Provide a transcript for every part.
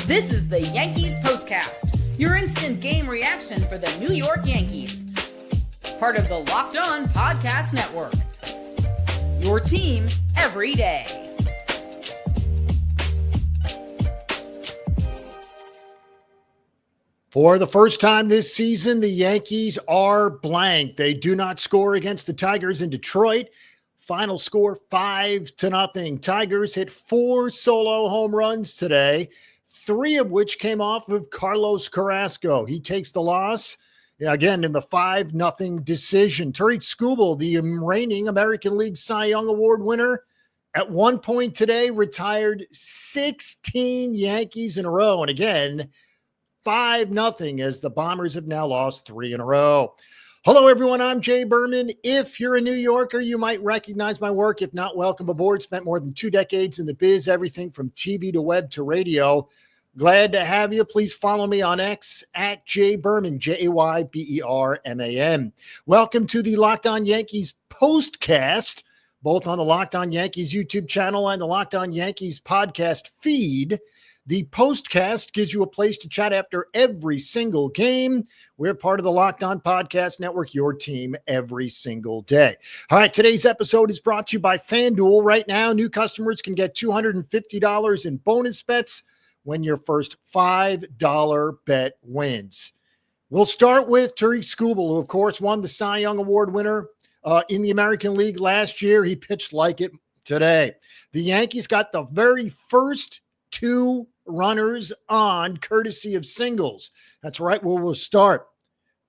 This is the Yankees POSTCAST, your instant game reaction for the New York Yankees. Part of the Locked On Podcast Network. Your team every day. For the first time this season, the Yankees are blank. They do not score against the Tigers in Detroit. Final score 5-0. Tigers hit 4 solo home runs today, 3 of which came off of Carlos Carrasco. He takes the loss, again, in the 5-0 decision. Tarik Skubal, the reigning American League Cy Young Award winner, at one point today retired 16 Yankees in a row. And again, 5-0 as the Bombers have now lost 3 in a row. Hello, everyone. I'm Jay Berman. If you're a New Yorker, you might recognize my work. If not, welcome aboard. Spent more than 2 decades in the biz, everything from TV to web to radio. Glad to have you. Please follow me on X at Jay Berman, Jayberman. Welcome to the Locked On Yankees POSTCAST, both on the Locked On Yankees YouTube channel and the Locked On Yankees podcast feed. The POSTCAST gives you a place to chat after every single game. We're part of the Locked On Podcast Network, your team every single day. All right, today's episode is brought to you by FanDuel. Right now, new customers can get $250 in bonus bets when your first $5 bet wins. We'll start with Tarik Skubal, who, of course, won the Cy Young Award winner in the American League last year. He pitched like it today. The Yankees got the very first 2 runners on courtesy of singles. That's right, where we'll start.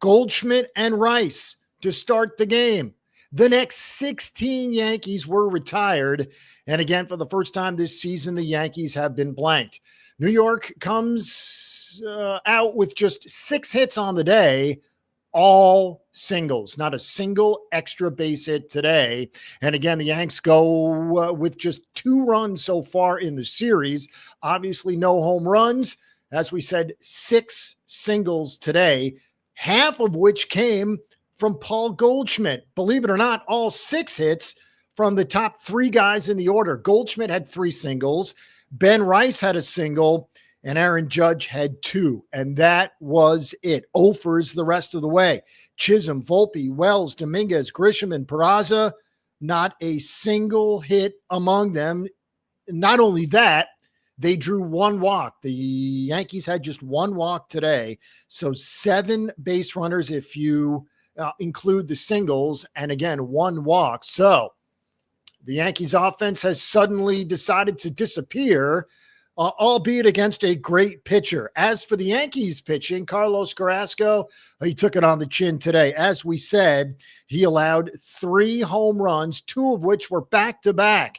Goldschmidt and Rice to start the game. The next 16 Yankees were retired. And again, for the first time this season, the Yankees have been blanked. New York comes out with just 6 hits on the day, all singles, not a single extra base hit today. And again, the Yanks go with just 2 runs so far in the series. Obviously, no home runs. As we said, 6 singles today, half of which came from Paul Goldschmidt. Believe it or not, all 6 hits from the top 3 guys in the order. Goldschmidt had 3 singles. Ben Rice had a single. And Aaron Judge had 2, and that was it. Offers the rest of the way. Chisholm, Volpe, Wells, Dominguez, Grisham, and Peraza, not a single hit among them. Not only that, they drew 1 walk. The Yankees had just 1 walk today, so 7 base runners if you include the singles, and again, 1 walk. So the Yankees offense has suddenly decided to disappear, albeit against a great pitcher. As for the Yankees pitching, Carlos Carrasco, he took it on the chin today. As we said, he allowed 3 home runs, 2 of which were back-to-back.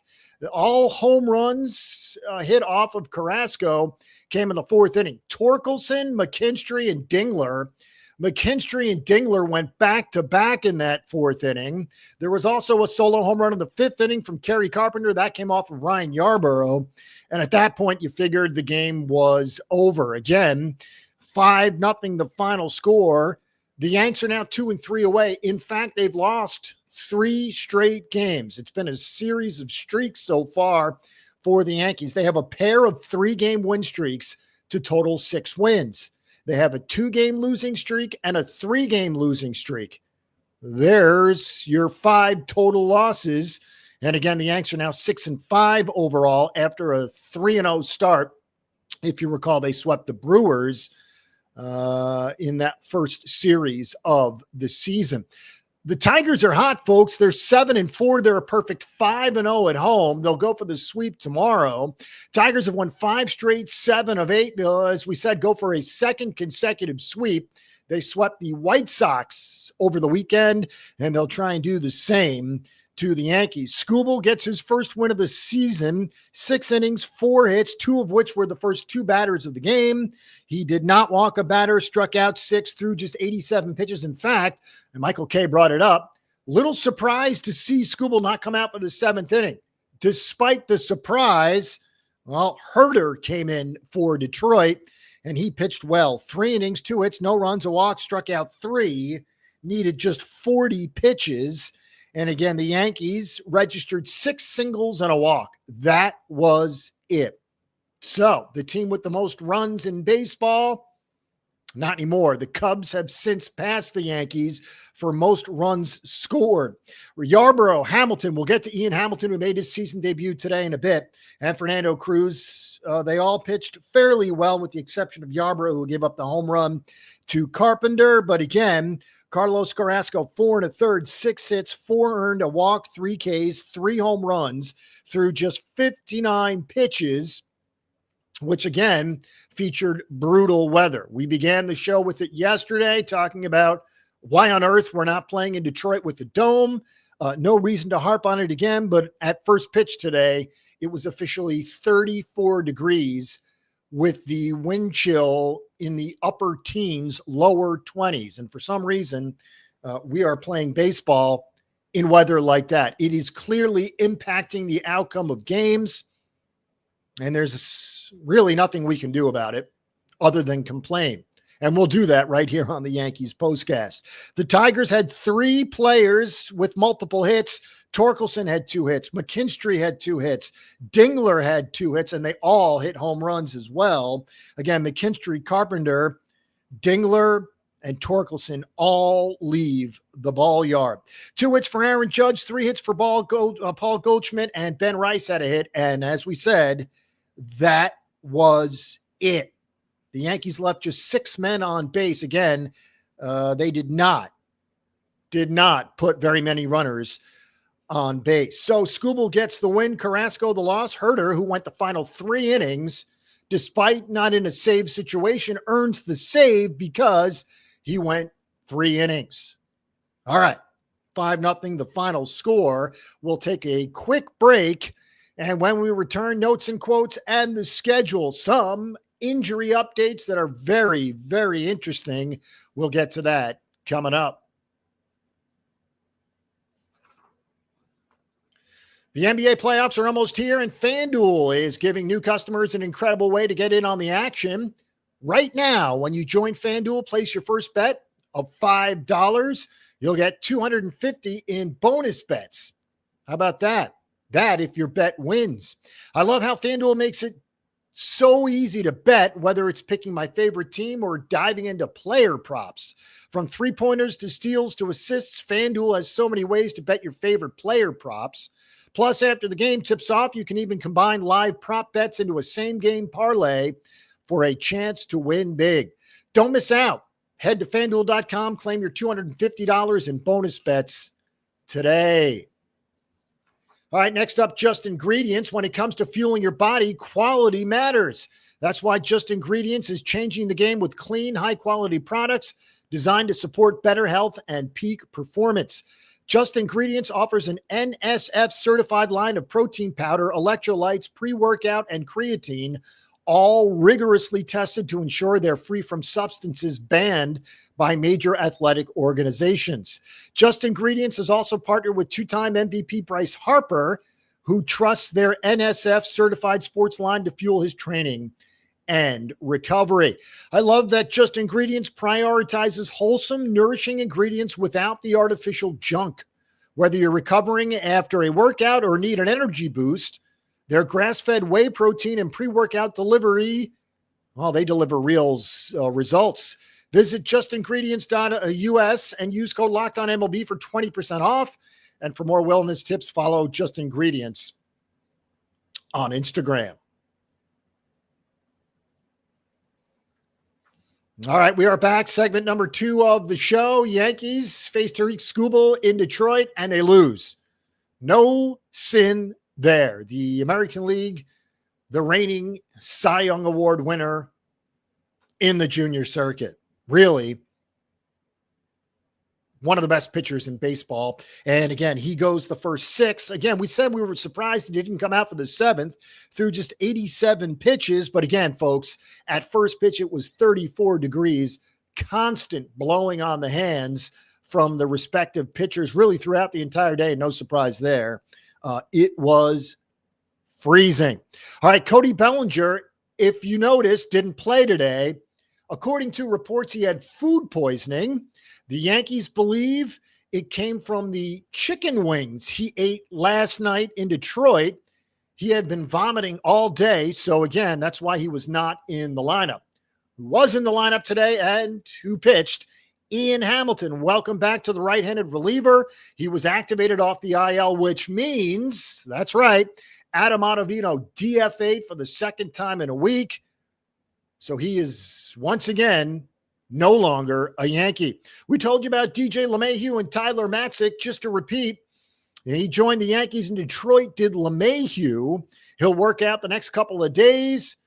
All home runs hit off of Carrasco came in the 4th inning. Torkelson, McKinstry, and Dingler. McKinstry and Dingler went back-to-back in that 4th inning. There was also a solo home run in the 5th inning from Kerry Carpenter. That came off of Ryan Yarborough. And at that point, you figured the game was over. Again, 5-0 the final score. The Yanks are now 2-3 away. In fact, they've lost 3 straight games. It's been a series of streaks so far for the Yankees. They have a pair of 3-game win streaks to total 6 wins. They have a 2-game losing streak and a 3-game losing streak. There's your 5 total losses. And again, the Yanks are now 6-5 overall after a 3-0 start. If you recall, they swept the Brewers in that first series of the season. The Tigers are hot, folks. They're 7-4. They're a perfect 5-0 at home. They'll go for the sweep tomorrow. Tigers have won 5 straight, 7 of 8. They'll, as we said, go for a 2nd consecutive sweep. They swept the White Sox over the weekend, and they'll try and do the same to the Yankees. Skubal gets his first win of the season, 6 innings, 4 hits, 2 of which were the first 2 batters of the game. He did not walk a batter, struck out 6 through just 87 pitches. In fact, and Michael Kay brought it up, little surprised to see Skubal not come out for the 7th inning. Despite the surprise, well, Herter came in for Detroit, and he pitched well. 3 innings, 2 hits, no runs, a walk, struck out 3, needed just 40 pitches. And again, the Yankees registered 6 singles and a walk. That was it. So the team with the most runs in baseball, not anymore. The Cubs have since passed the Yankees for most runs scored. Yarborough, Hamilton, we'll get to Ian Hamilton, who made his season debut today in a bit, and Fernando Cruz. They all pitched fairly well with the exception of Yarborough, who gave up the home run to Carpenter. But again, Carlos Carrasco, 4 1/3, 6 hits, 4 earned, a walk, 3 Ks, 3 home runs through just 59 pitches, which again featured brutal weather. We began the show with it yesterday, talking about why on earth we're not playing in Detroit with the dome. No reason to harp on it again, but at first pitch today, it was officially 34 degrees with the wind chill in the upper teens, lower 20s. And for some reason, we are playing baseball in weather like that. It is clearly impacting the outcome of games. And there's really nothing we can do about it other than complain. And we'll do that right here on the Yankees postcast. The Tigers had 3 players with multiple hits. Torkelson had 2 hits. McKinstry had 2 hits. Dingler had 2 hits, and they all hit home runs as well. Again, McKinstry, Carpenter, Dingler, and Torkelson all leave the ball yard. 2 hits for Aaron Judge, 3 hits for Paul Goldschmidt, and Ben Rice had a hit. And as we said, that was it. The Yankees left just 6 men on base. Again, they did not put very many runners on base. So Skubal gets the win, Carrasco the loss. Herter, who went the final 3 innings, despite not in a save situation, earns the save because he went 3 innings. All right, 5-0, the final score. We'll take a quick break. And when we return, notes and quotes and the schedule, some injury updates that are very, very interesting. We'll get to that coming up. The NBA playoffs are almost here, and FanDuel is giving new customers an incredible way to get in on the action. Right now, when you join FanDuel, place your first bet of $5, you'll get $250 in bonus bets. How about that? That if your bet wins. I love how FanDuel makes it so easy to bet, whether it's picking my favorite team or diving into player props. From 3-pointers to steals to assists, FanDuel has so many ways to bet your favorite player props. Plus, after the game tips off, you can even combine live prop bets into a same-game parlay for a chance to win big. Don't miss out. Head to FanDuel.com, claim your $250 in bonus bets today. All right, next up, Just Ingredients. When it comes to fueling your body, quality matters. That's why Just Ingredients is changing the game with clean, high-quality products designed to support better health and peak performance. Just Ingredients offers an NSF-certified line of protein powder, electrolytes, pre-workout, and creatine, all rigorously tested to ensure they're free from substances banned by major athletic organizations. Just Ingredients has also partnered with 2-time MVP Bryce Harper, who trusts their NSF-certified sports line to fuel his training and recovery. I love that Just Ingredients prioritizes wholesome, nourishing ingredients without the artificial junk. Whether you're recovering after a workout or need an energy boost, their grass-fed whey protein and pre-workout delivery, well, they deliver real results. Visit justingredients.us and use code LOCKEDONMLB for 20% off. And for more wellness tips, follow Just Ingredients on Instagram. All right, we are back. Segment number 2 of the show. Yankees face Tarik Skubal in Detroit, and they lose. No sin there. The American League, the reigning Cy Young Award winner in the junior circuit. Really, one of the best pitchers in baseball. And again, he goes the first 6. Again, we said we were surprised that he didn't come out for the 7th through just 87 pitches. But again, folks, at first pitch, it was 34 degrees, constant blowing on the hands from the respective pitchers really throughout the entire day. No surprise there. It was freezing. All right, Cody Bellinger, if you noticed, didn't play today. According to reports, he had food poisoning. The Yankees believe it came from the chicken wings he ate last night in Detroit. He had been vomiting all day. So again, that's why he was not in the lineup. Who was in the lineup today and who pitched? Ian Hamilton. Welcome back to the right-handed reliever. He was activated off the IL, which means, that's right, Adam Ottavino DFA'd for the second time in a week. So he is once again no longer a Yankee. We told you about DJ LeMahieu and Tyler Matzik. Just to repeat, he joined the Yankees in Detroit, did LeMahieu. He'll work out the next couple of days.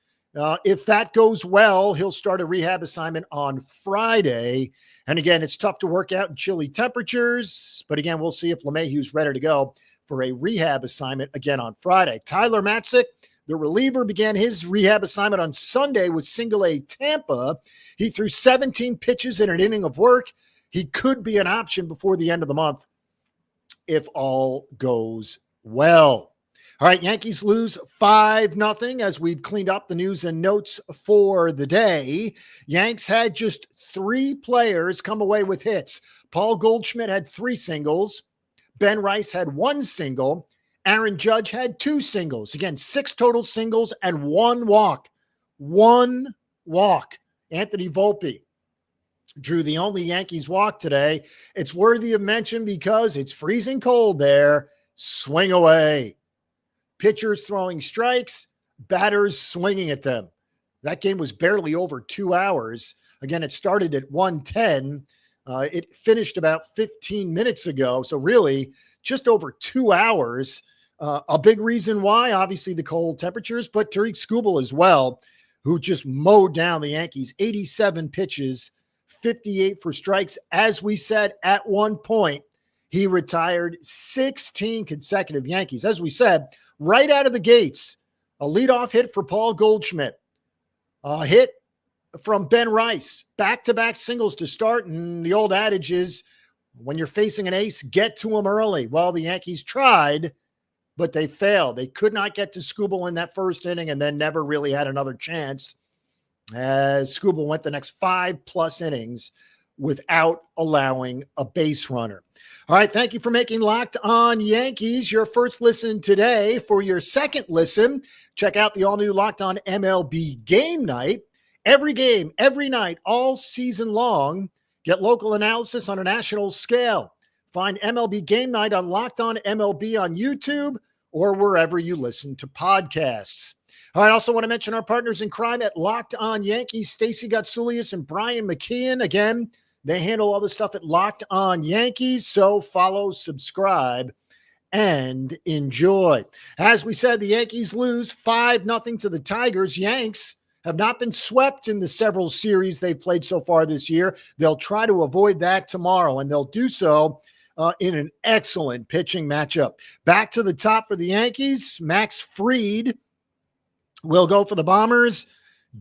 If that goes well, he'll start a rehab assignment on Friday. And again, it's tough to work out in chilly temperatures. But again, we'll see if LeMahieu's ready to go for a rehab assignment again on Friday. Tyler Matzik, the reliever, began his rehab assignment on Sunday with Single A Tampa. He threw 17 pitches in an inning of work. He could be an option before the end of the month if all goes well. All right, Yankees lose 5-0 as we've cleaned up the news and notes for the day. Yanks had just 3 players come away with hits. Paul Goldschmidt had 3 singles. Ben Rice had 1 single. Aaron Judge had 2 singles. Again, 6 total singles and 1 walk. 1 walk. Anthony Volpe drew the only Yankees walk today. It's worthy of mention because it's freezing cold there. Swing away. Pitchers throwing strikes, batters swinging at them. That game was barely over 2 hours. Again, it started at 1:10. It finished about 15 minutes ago. So really just over 2 hours. A big reason why, obviously the cold temperatures, but Tarik Skubal as well, who just mowed down the Yankees. 87 pitches, 58 for strikes. As we said at one point, he retired 16 consecutive Yankees. As we said, right out of the gates, a leadoff hit for Paul Goldschmidt, a hit from Ben Rice, back-to-back singles to start. And the old adage is, when you're facing an ace, get to him early. Well, the Yankees tried, but they failed. They could not get to Skubal in that first inning and then never really had another chance as Skubal went the next 5+ innings without allowing a base runner. All right, thank you for making Locked On Yankees your first listen today. For your second listen, check out the all-new Locked On MLB Game Night. Every game, every night, all season long. Get local analysis on a national scale. Find MLB Game Night on Locked On MLB on YouTube or wherever you listen to podcasts. All right, I also want to mention our partners in crime at Locked On Yankees, Stacey Gotsulias and Brian McKeon. Again, they handle all the stuff at Locked On Yankees, so follow, subscribe, and enjoy. As we said, the Yankees lose 5-0 to the Tigers. Yanks have not been swept in the several series they've played so far this year. They'll try to avoid that tomorrow, and they'll do so in an excellent pitching matchup. Back to the top for the Yankees, Max Fried will go for the Bombers.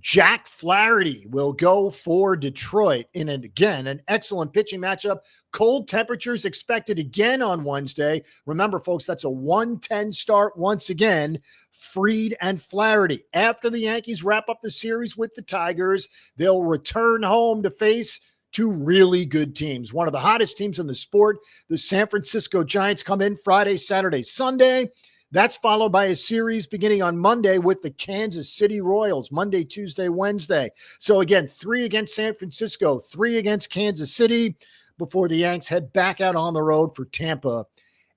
Jack Flaherty will go for Detroit in, again, an excellent pitching matchup. Cold temperatures expected again on Wednesday. Remember, folks, that's a 1:10 start once again. Fried and Flaherty. After the Yankees wrap up the series with the Tigers, they'll return home to face 2 really good teams. One of the hottest teams in the sport, the San Francisco Giants, come in Friday, Saturday, Sunday. That's followed by a series beginning on Monday with the Kansas City Royals, Monday, Tuesday, Wednesday. So again, 3 against San Francisco, 3 against Kansas City before the Yanks head back out on the road for Tampa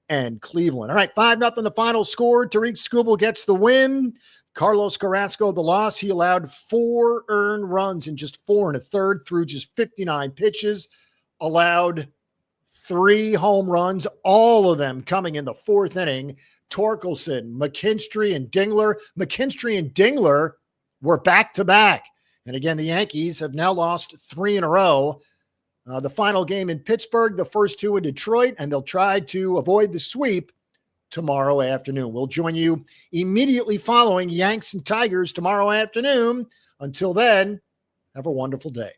and Cleveland. All right, 5-0 the final score. Tarik Skubal gets the win. Carlos Carrasco, the loss. He allowed 4 earned runs in just 4 1/3 through just 59 pitches, allowed 3 home runs, all of them coming in the 4th inning. Torkelson, McKinstry, and Dingler. McKinstry and Dingler were back-to-back. And again, the Yankees have now lost 3 in a row. The final game in Pittsburgh, the first 2 in Detroit, and they'll try to avoid the sweep tomorrow afternoon. We'll join you immediately following Yanks and Tigers tomorrow afternoon. Until then, have a wonderful day.